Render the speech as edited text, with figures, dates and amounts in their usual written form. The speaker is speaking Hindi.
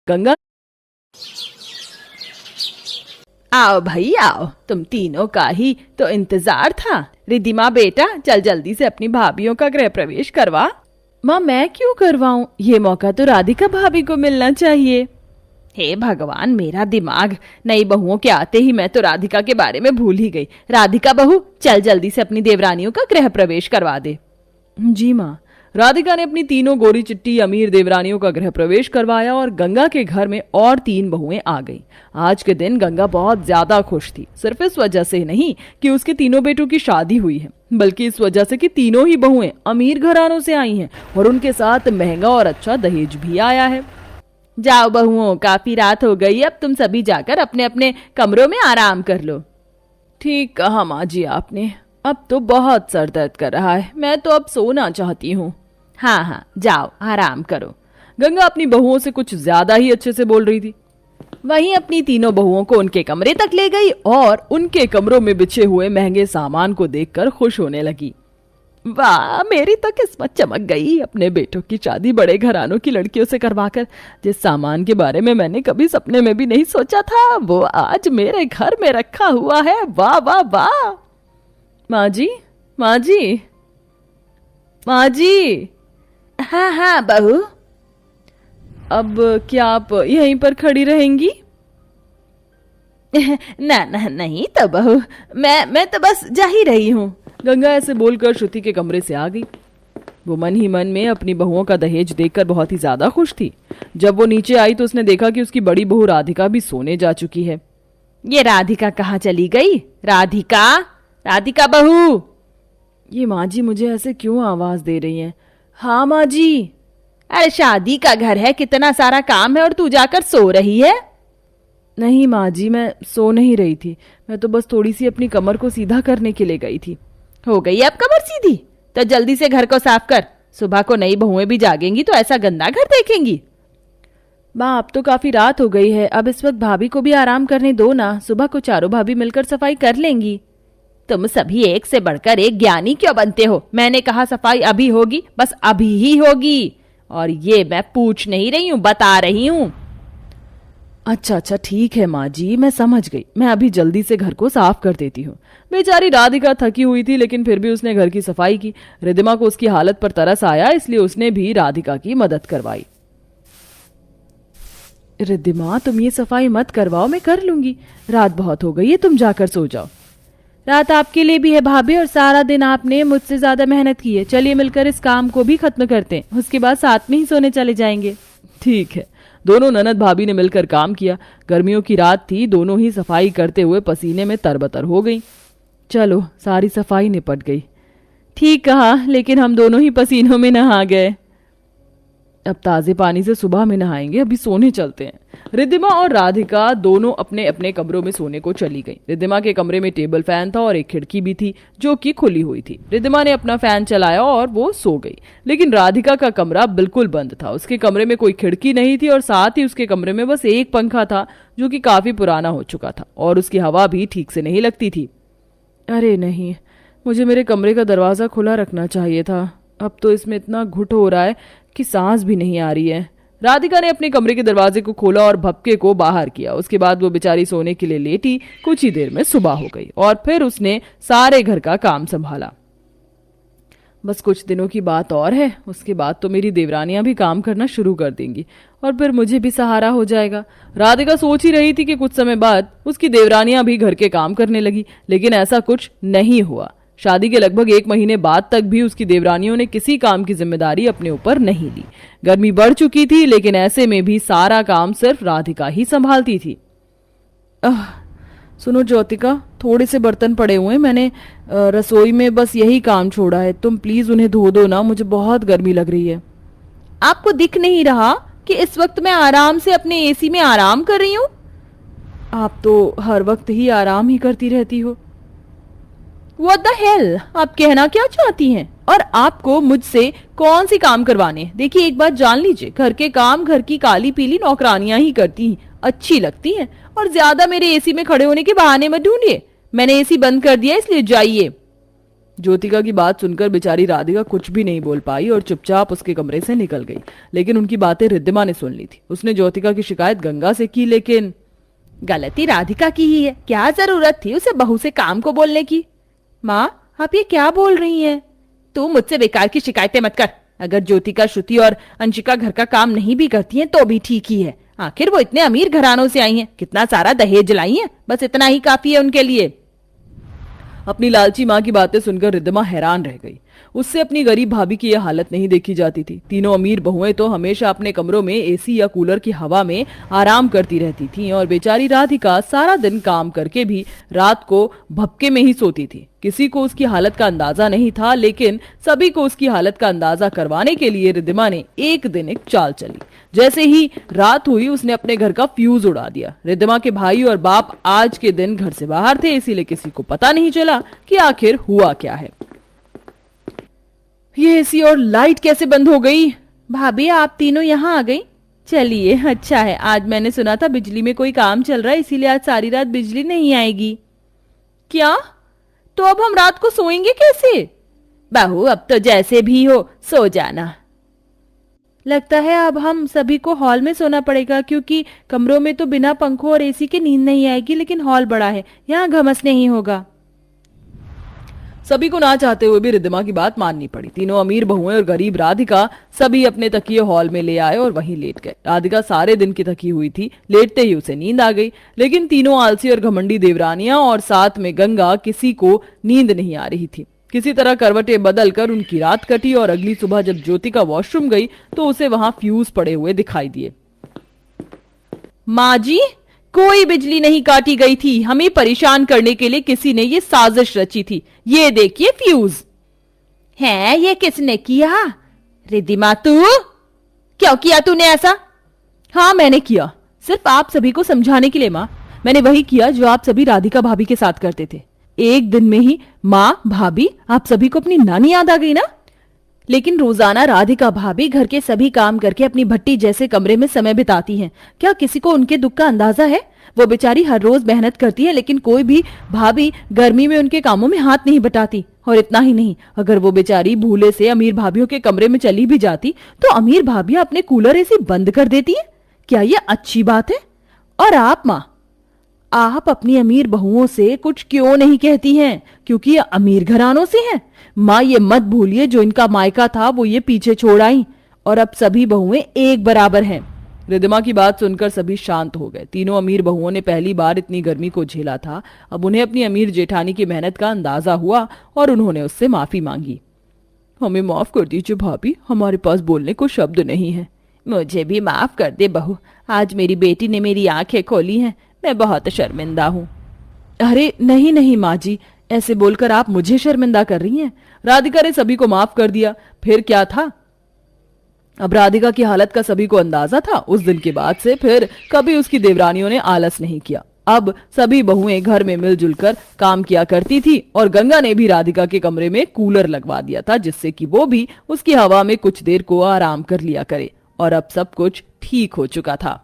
गंगा, आओ भाई आओ, तुम तीनों का ही तो इंतजार था। रिद्धिमा बेटा, चल जल्दी से अपनी भाभीियों का गृह प्रवेश करवा। माँ, मैं क्यों करवाऊं? ये मौका तो राधिका भाभी को मिलना चाहिए। हे भगवान, मेरा दिमाग, नई बहुओं के आते ही मैं तो राधिका के बारे में भूल ही गई। राधिका बहू, चल जल्दी से अपनी देवरानियों का गृह प्रवेश करवा दे। जी माँ। राधिका ने अपनी तीनों गोरी चिट्टी अमीर देवरानियों का गृह प्रवेश करवाया और गंगा के घर में और 3 बहुएं आ गईं। आज के दिन गंगा बहुत ज्यादा खुश थी, सिर्फ इस वजह से नहीं कि उसके तीनों बेटों की शादी हुई है, बल्कि इस वजह से कि तीनों ही बहुएं अमीर घरानों से आई हैं और उनके साथ महंगा और अच्छा दहेज भी आया है। जाओ बहुओं, काफी रात हो गई, अब तुम सभी जाकर अपने अपने कमरों में आराम कर लो। ठीक कहा माँ जी आपने, अब तो बहुत सर दर्द कर रहा है, मैं तो अब सोना चाहती हूँ। हाँ हाँ, जाओ आराम करो। गंगा अपनी बहुओं से कुछ ज्यादा ही अच्छे से बोल रही थी। वहीं अपनी तीनों बहुओं को उनके कमरे तक ले गई और उनके कमरों में बिछे हुए महंगे सामान को देखकर खुश होने लगी। वाह, मेरी तो किस्मत चमक गई, अपने बेटों की शादी बड़े घरानों की लड़कियों से करवाकर। जिस सामान के बारे में मैंने कभी सपने में भी नहीं सोचा था, वो आज मेरे घर में रखा हुआ है। वाह वाह वाह। माँ जी, माँ जी, माँ जी। हाँ हाँ बहू। अब क्या आप यहीं पर खड़ी रहेंगी? ना ना नहीं तो बहू, मैं तो बस जा ही रही हूँ। गंगा ऐसे बोलकर श्रुति के कमरे से आ गई। वो मन ही मन में अपनी बहुओं का दहेज देखकर बहुत ही ज्यादा खुश थी। जब वो नीचे आई तो उसने देखा कि उसकी बड़ी बहू राधिका भी सोने जा चुकी है। ये राधिका कहाँ चली गई? राधिका, राधिका बहू। ये माँ जी मुझे ऐसे क्यों आवाज दे रही हैं? हाँ माँ जी। अरे शादी का घर है, कितना सारा काम है और तू जाकर सो रही है? नहीं माँ जी, मैं सो नहीं रही थी, मैं तो बस थोड़ी सी अपनी कमर को सीधा करने के लिए गई थी। हो गई अब कमर सीधी? तो जल्दी से घर को साफ कर, सुबह को नई बहुएं भी जागेंगी तो ऐसा गंदा घर देखेंगी। माँ, अब तो काफी रात हो गई है, अब इस वक्त भाभी को भी आराम करने दो ना, सुबह को चारों भाभी मिलकर सफाई कर लेंगी। तुम सभी एक से बढ़कर एक ज्ञानी क्यों बनते हो? मैंने कहा सफाई अभी होगी, बस अभी ही होगी। और ये मैं पूछ नहीं रही हूँ, बता रही हूँ। अच्छा अच्छा ठीक है माँ जी, मैं समझ गई, मैं अभी जल्दी से घर को साफ कर देती हूँ। बेचारी राधिका थकी हुई थी, लेकिन फिर भी उसने घर की सफाई की। रिद्धिमा को उसकी हालत पर तरस आया, इसलिए उसने भी राधिका की मदद करवाई। रिद्धिमा, तुम ये सफाई मत करवाओ, मैं कर लूंगी, रात बहुत हो गई है, तुम जाकर सो जाओ। रात आपके लिए भी है भाभी, और सारा दिन आपने मुझसे ज्यादा मेहनत की है। चलिए मिलकर इस काम को भी खत्म करते हैं, उसके बाद साथ में ही सोने चले जाएंगे। ठीक है। दोनों ननद भाभी ने मिलकर काम किया। गर्मियों की रात थी, दोनों ही सफाई करते हुए पसीने में तरबतर हो गई। चलो, सारी सफाई निपट गई। ठीक कहा, लेकिन हम दोनों ही पसीनों में नहा गए। अब ताजे पानी से सुबह में नहाएंगे, अभी सोने चलते हैं। रिद्धिमा और राधिका दोनों अपने अपने कमरों में सोने को चली गई। रिद्धिमा के कमरे में टेबल फैन था और एक खिड़की भी थी जो कि खुली हुई थी। रिद्धिमा ने अपना फैन चलाया और वो सो गई। लेकिन राधिका का कमरा बिल्कुल बंद था, उसके कमरे में कोई खिड़की नहीं थी और साथ ही उसके कमरे में बस एक पंखा था जो कि काफी पुराना हो चुका था और उसकी हवा भी ठीक से नहीं लगती थी। अरे नहीं, मुझे मेरे कमरे का दरवाजा खुला रखना चाहिए था। अब तो इसमें इतना घुट हो रहा है कि सांस भी नहीं आ रही है। राधिका ने अपने कमरे के दरवाजे को खोला और भपके को बाहर किया। उसके बाद वो बेचारी सोने के लिए लेटी। कुछ ही देर में सुबह हो गई और फिर उसने सारे घर का काम संभाला। बस कुछ दिनों की बात और है, उसके बाद तो मेरी देवरानियां भी काम करना शुरू कर देंगी और फिर मुझे भी सहारा हो जाएगा। राधिका सोच ही रही थी कि कुछ समय बाद उसकी देवरानियां भी घर के काम करने लगी, लेकिन ऐसा कुछ नहीं हुआ। शादी के लगभग 1 महीने बाद तक भी उसकी देवरानियों ने किसी काम की जिम्मेदारी अपने ऊपर नहीं ली। गर्मी बढ़ चुकी थी, लेकिन ऐसे में भी सारा काम सिर्फ राधिका ही संभालती थी। सुनो ज्योतिका, थोड़े से बर्तन पड़े हुए हैं, मैंने रसोई में बस यही काम छोड़ा है, तुम प्लीज उन्हें धो दो ना, मुझे बहुत गर्मी लग रही है। आपको दिख नहीं रहा कि इस वक्त मैं आराम से अपने एसी में आराम कर रही हूँ? आप तो हर वक्त ही आराम ही करती रहती हो। What the hell? आप कहना क्या चाहती हैं? और आपको मुझसे कौन सी काम करवाने? देखिए, एक बात जान लीजिए, घर के काम घर की काली पीली नौकरानियां ही करती हैं, अच्छी लगती हैं। और ज्यादा मेरे एसी में खड़े होने के बहाने मत ढूंढिए। मैंने एसी बंद कर दिया, इसलिए जाइए। ज्योतिका की बात सुनकर बेचारी राधिका कुछ भी नहीं बोल पाई और चुपचाप उसके कमरे से निकल गई। लेकिन उनकी बातें रिद्धिमा ने सुन ली थी। उसने ज्योतिका की शिकायत गंगा से की, लेकिन गलती राधिका की ही है, क्या जरूरत थी उसे बहू से काम को बोलने की। माँ, आप ये क्या बोल रही हैं? तू मुझसे बेकार की शिकायतें मत कर। अगर ज्योतिका, श्रुति और अंशिका घर का काम नहीं भी करती हैं तो भी ठीक ही है। आखिर वो इतने अमीर घरानों से आई हैं, कितना सारा दहेज लाई हैं, बस इतना ही काफी है उनके लिए। अपनी लालची माँ की बातें सुनकर रिद्धिमा हैरान रह गई। उससे अपनी गरीब भाभी की यह हालत नहीं देखी जाती थी। तीनों अमीर बहुएं तो हमेशा अपने कमरों में एसी या कूलर की हवा में आराम करती रहती थीं और बेचारी राधिका सारा दिन काम करके भी रात को भपके में ही सोती थी। किसी को उसकी हालत का अंदाजा नहीं था, लेकिन सभी को उसकी हालत का अंदाजा करवाने के लिए रिद्धिमा ने एक दिन एक चाल चली। जैसे ही रात हुई उसने अपने घर का फ्यूज उड़ा दिया। रिद्धिमा के भाई और बाप आज के दिन घर से बाहर थे, इसीलिए किसी को पता नहीं चला कि आखिर हुआ क्या है। ये एसी और लाइट कैसे बंद हो गई? भाभी, आप तीनों यहाँ आ गई? चलिए, अच्छा है। आज मैंने सुना था बिजली में कोई काम चल रहा है, इसीलिए आज सारी रात बिजली नहीं आएगी। क्या? तो अब हम रात को सोएंगे कैसे? बहू, अब तो जैसे भी हो सो जाना। लगता है अब हम सभी को हॉल में सोना पड़ेगा, क्योंकि कमरों में तो बिना पंखों और एसी के नींद नहीं आएगी, लेकिन हॉल बड़ा है, यहाँ घमस नहीं होगा। सभी को ना चाहते हुए भी रिद्धिमा की बात माननी पड़ी। तीनों अमीर बहुएं और गरीब राधिका सभी अपने तकिए हॉल में ले आए और वहीं लेट गए। राधिका सारे दिन की थकी हुई थी, लेटते ही उसे नींद आ गई। लेकिन तीनों आलसी और घमंडी देवरानियां और साथ में गंगा, किसी को नींद नहीं आ रही थी। किसी तरह करवटें बदलकर उनकी रात कटी और अगली सुबह जब ज्योतिका वॉशरूम गई तो उसे वहां फ्यूज पड़े हुए दिखाई दिए। माँ जी, कोई बिजली नहीं काटी गई थी, हमें परेशान करने के लिए किसी ने ये साजिश रची थी। ये देखिए फ्यूज है। ये किसने किया? रिद्धिमा, तू क्यों किया तूने ऐसा? हाँ, मैंने किया, सिर्फ आप सभी को समझाने के लिए। माँ, मैंने वही किया जो आप सभी राधिका भाभी के साथ करते थे। एक दिन में ही माँ, भाभी, आप सभी को अपनी नानी याद आ गई ना? लेकिन रोजाना राधिका भाभी घर के सभी काम करके अपनी भट्टी जैसे कमरे में समय बिताती हैं। क्या किसी को उनके दुख का अंदाजा है? वो बेचारी हर रोज मेहनत करती है, लेकिन कोई भी भाभी गर्मी में उनके कामों में हाथ नहीं बटाती। और इतना ही नहीं, अगर वो बेचारी भूले से अमीर भाभीियों के कमरे में चली भी जाती तो अमीर भाभियां अपने कूलर एसी बंद कर देती है। क्या ये अच्छी बात है? और आप माँ, आप अपनी अमीर बहुओं से कुछ क्यों नहीं कहती हैं? क्योंकि ये अमीर घरानों से हैं। माँ, ये मत भूलिए जो इनका मायका था वो ये पीछे छोड़ आई और अब सभी बहुएं एक बराबर हैं। रिद्धिमा की बात सुनकर सभी शांत हो गए। तीनों अमीर बहुओं ने पहली बार इतनी गर्मी को झेला था। अब उन्हें अपनी अमीर जेठानी की मेहनत का अंदाजा हुआ और उन्होंने उससे माफी मांगी। हमें माफ कर दीजिए भाभी, हमारे पास बोलने को शब्द नहीं है। मुझे भी माफ कर दे बहू, आज मेरी बेटी ने मेरी आंखें खोली हैं, मैं बहुत शर्मिंदा हूँ। अरे नहीं नहीं माँ जी, ऐसे बोलकर आप मुझे शर्मिंदा कर रही हैं। राधिका ने सभी को माफ कर दिया, फिर क्या था। अब राधिका की हालत का सभी को अंदाजा था। उस दिन के बाद से फिर कभी उसकी देवरानियों ने आलस नहीं किया। अब सभी बहुएं घर में मिलजुल कर काम किया करती थी और गंगा ने भी राधिका के कमरे में कूलर लगवा दिया था, जिससे कि वो भी उसकी हवा में कुछ देर को आराम कर लिया करे। और अब सब कुछ ठीक हो चुका था।